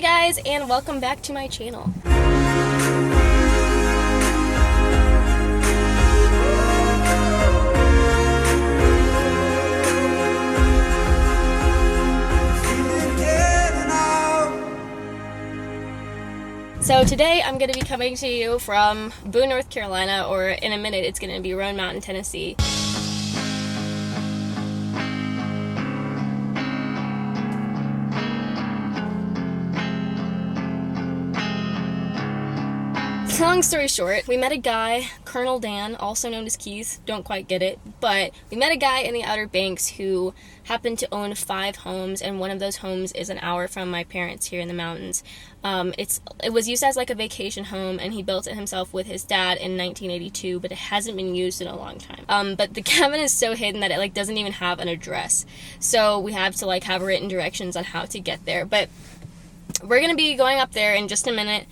Hi guys, and welcome back to my channel. So today I'm going to be coming to you from Boone, North Carolina, or in a minute it's going to be Roan Mountain, Tennessee. Long story short, we met a guy, Colonel Dan, also known as Keith, don't quite get it, but we met a guy in the Outer Banks who happened to own 5 homes, and one of those homes is an hour from my parents here in the mountains. It was used as like a vacation home, and he built it himself with his dad in 1982, but it hasn't been used in a long time. But the cabin is so hidden that it like doesn't even have an address, so we have to like have written directions on how to get there. But we're gonna be going up there in just a minute.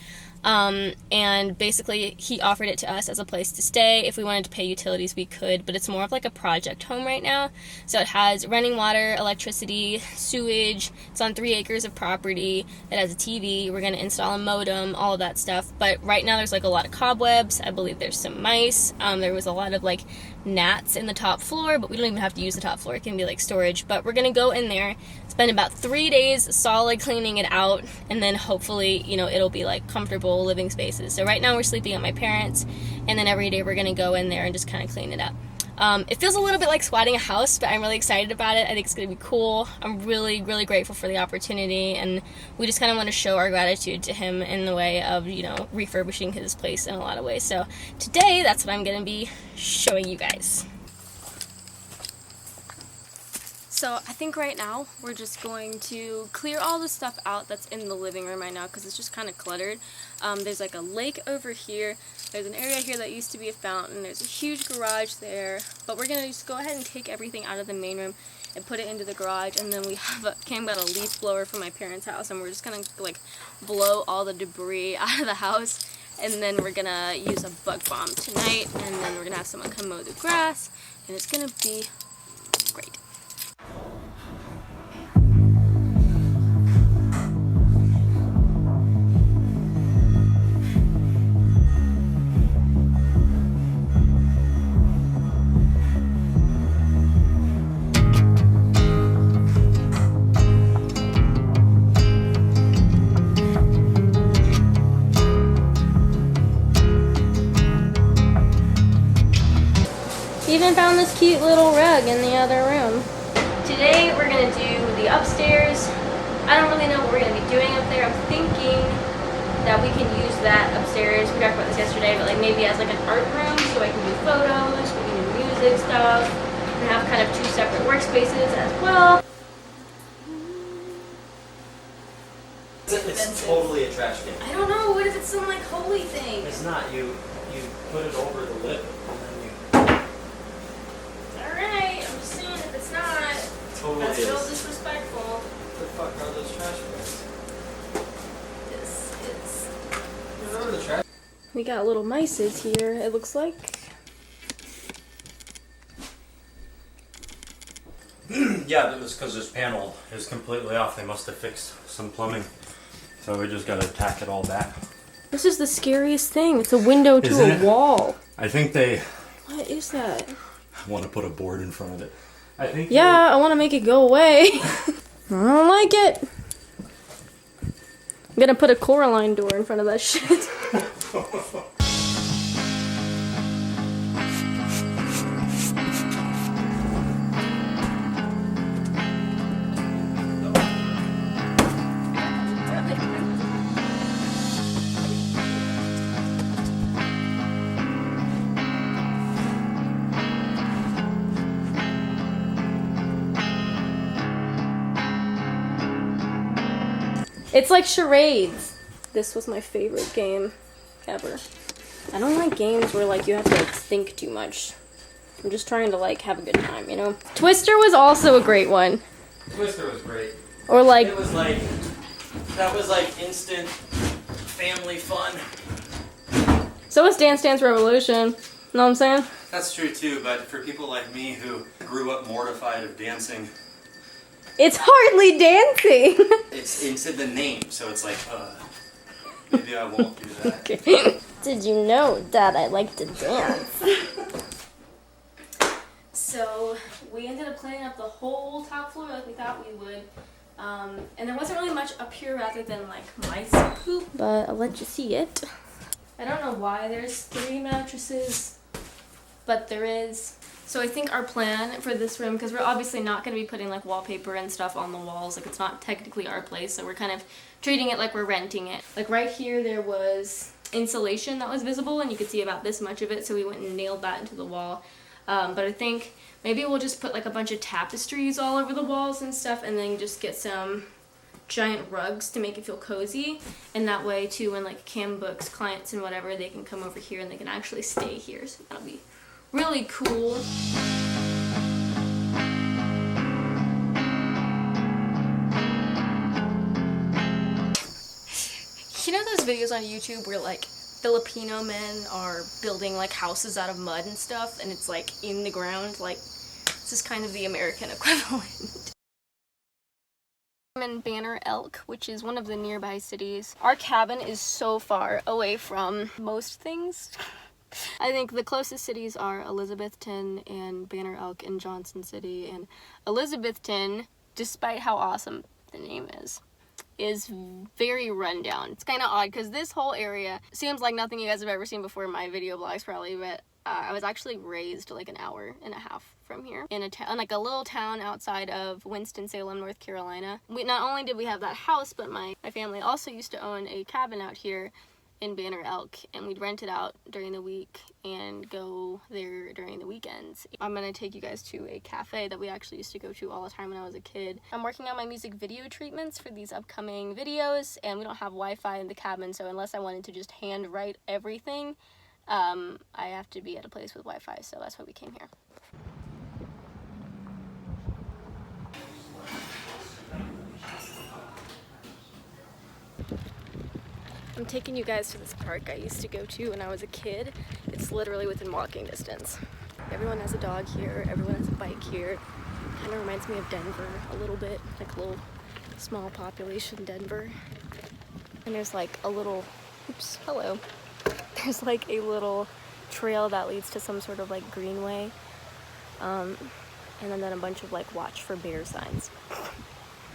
And basically he offered it to us as a place to stay. If we wanted to pay utilities, we could, but it's more of like a project home right now. So it has running water, electricity, sewage. It's on 3 acres of property. It has a TV. We're going to install a modem, all of that stuff. But right now there's like a lot of cobwebs. I believe there's some mice. There was a lot of like gnats in the top floor, but we don't even have to use the top floor. It can be like storage. But we're going to go in there, spend about 3 days solid cleaning it out, and then hopefully, you know, it'll be like comfortable living spaces. So right now we're sleeping at my parents', and then every day we're going to go in there and just kind of clean it up. It feels a little bit like squatting a house, but I'm really excited about it. I think it's going to be cool. I'm really, really grateful for the opportunity, and we just kind of want to show our gratitude to him in the way of, you know, refurbishing his place in a lot of ways. So today, that's what I'm going to be showing you guys. So I think right now we're just going to clear all the stuff out that's in the living room right now because it's just kind of cluttered. There's like a lake over here. There's an area here that used to be a fountain. There's a huge garage there. But we're going to just go ahead and take everything out of the main room and put it into the garage. And then we came got a leaf blower from my parents' house, and we're just going to like blow all the debris out of the house. And then we're going to use a bug bomb tonight. And then we're going to have someone come mow the grass. And it's going to be great. Even found this cute little rug in the other room. Today we're going to do the upstairs. I don't really know what we're going to be doing up there. I'm thinking that we can use that upstairs. We talked about this yesterday, but like maybe as like an art room so I can do photos, we can do music stuff, and have kind of 2 separate workspaces as well. It's totally a trash can. I don't know. What if it's some like holy thing? It's not. You put it over the lip and then you. Alright, I'm just saying if it's not, Totally that's is. real disrespectful. What the fuck are those trash bags? This is... Remember the trash? We got little mices here, it looks like. Yeah, that was because this panel is completely off. They must have fixed some plumbing. So we just got to tack it all back. This is the scariest thing. It's a window to Isn't a it? wall. I think they What is that? want to put a board in front of it. I think. Yeah, I want to make it go away. I don't like it. I'm gonna put a Coraline door in front of that shit. It's like charades. This was my favorite game ever. I don't like games where like you have to like think too much. I'm just trying to like have a good time, you know? Twister was also a great one. Twister was great. Or like... It was like... That was like instant family fun. So was Dance Dance Revolution. Know what I'm saying? That's true too, but for people like me who grew up mortified of dancing, It's hardly dancing. It's into the name, so it's like, maybe I won't do that. Okay. Did you know that I like to dance? So we ended up cleaning up the whole top floor like we thought we would. And there wasn't really much up here rather than like mice poop, but I'll let you see it. I don't know why there's 3 mattresses, but there is. So I think our plan for this room, because we're obviously not going to be putting like wallpaper and stuff on the walls, like it's not technically our place, so we're kind of treating it like we're renting it. Like right here there was insulation that was visible and you could see about this much of it, so we went and nailed that into the wall. But I think maybe we'll just put like a bunch of tapestries all over the walls and stuff, and then just get some giant rugs to make it feel cozy. And that way too, when like Cam books clients and whatever, they can come over here and they can actually stay here. So that'll be really cool. You know those videos on YouTube where like Filipino men are building like houses out of mud and stuff, and it's like in the ground? Like, this is kind of the American equivalent. I'm in Banner Elk, which is one of the nearby cities. Our cabin is so far away from most things. I think the closest cities are Elizabethton and Banner Elk and Johnson City. And Elizabethton, despite how awesome the name is very rundown. It's kind of odd because this whole area seems like nothing you guys have ever seen before in my video blogs probably, but I was actually raised like an hour and a half from here in a town, like a little town outside of Winston-Salem, North Carolina. Not only did we have that house, but my family also used to own a cabin out here in Banner Elk, and we'd rent it out during the week and go there during the weekends. I'm gonna take you guys to a cafe that we actually used to go to all the time when I was a kid. I'm working on my music video treatments for these upcoming videos, and we don't have Wi-Fi in the cabin, so unless I wanted to just hand write everything, I have to be at a place with Wi-Fi, so that's why we came here. I'm taking you guys to this park I used to go to when I was a kid. It's literally within walking distance. Everyone has a dog here, everyone has a bike here. Kind of reminds me of Denver a little bit, like a little small population Denver. And there's like a little, oops, hello. There's like a little trail that leads to some sort of like greenway. And then a bunch of like watch for bear signs.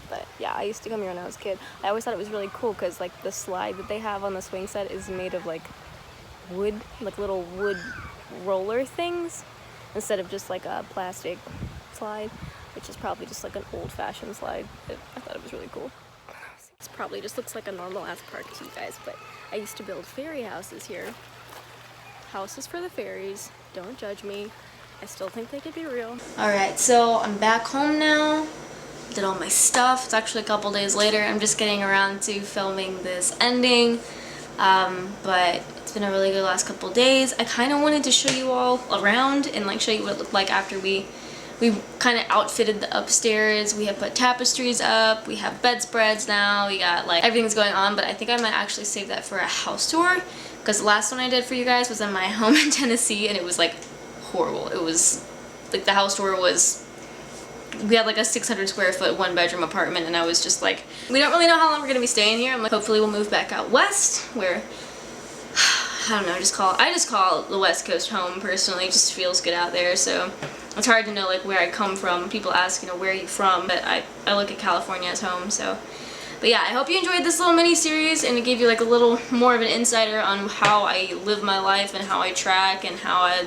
But yeah, I used to come here when I was a kid. I always thought it was really cool because like the slide that they have on the swing set is made of like wood, like little wood roller things, instead of just like a plastic slide, which is probably just like an old-fashioned slide. But I thought it was really cool. This probably just looks like a normal ass park to you guys, but I used to build fairy houses here. Houses for the fairies. Don't judge me. I still think they could be real. Alright, so I'm back home now. Did all my stuff. It's actually a couple days later. I'm just getting around to filming this ending, but it's been a really good last couple days. I kind of wanted to show you all around and like show you what it looked like after we kind of outfitted the upstairs. We have put tapestries up, we have bedspreads now, we got like everything's going on, but I think I might actually save that for a house tour, because the last one I did for you guys was in my home in Tennessee, and it was like horrible. It was like the house tour was, we had like a 600 square foot 1-bedroom apartment, and I was just like, we don't really know how long we're gonna be staying here. I'm like, hopefully we'll move back out west, where I don't know, I just call the West Coast home personally. It just feels good out there. So it's hard to know like where I come from. People ask, you know, where are you from? But I look at California as home. So, but yeah, I hope you enjoyed this little mini series, and it gave you like a little more of an insider on how I live my life and how I track and how I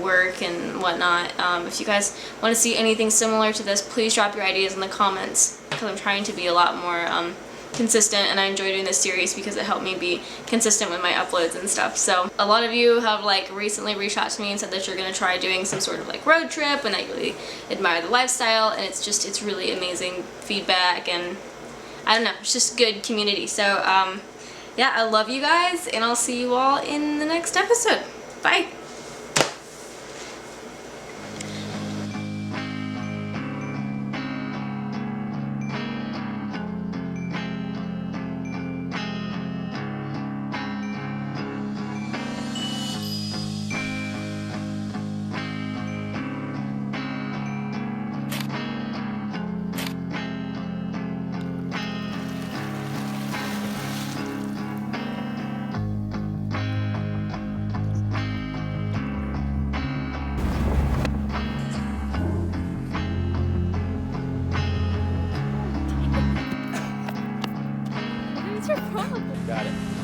work and whatnot. If you guys want to see anything similar to this, please drop your ideas in the comments, because I'm trying to be a lot more consistent, and I enjoy doing this series because it helped me be consistent with my uploads and stuff. So a lot of you have like recently reached out to me and said that you're gonna try doing some sort of like road trip, and I really admire the lifestyle, and it's really amazing feedback, and I don't know, it's just good community. So yeah, I love you guys, and I'll see you all in the next episode. Bye. What's your problem? Got it.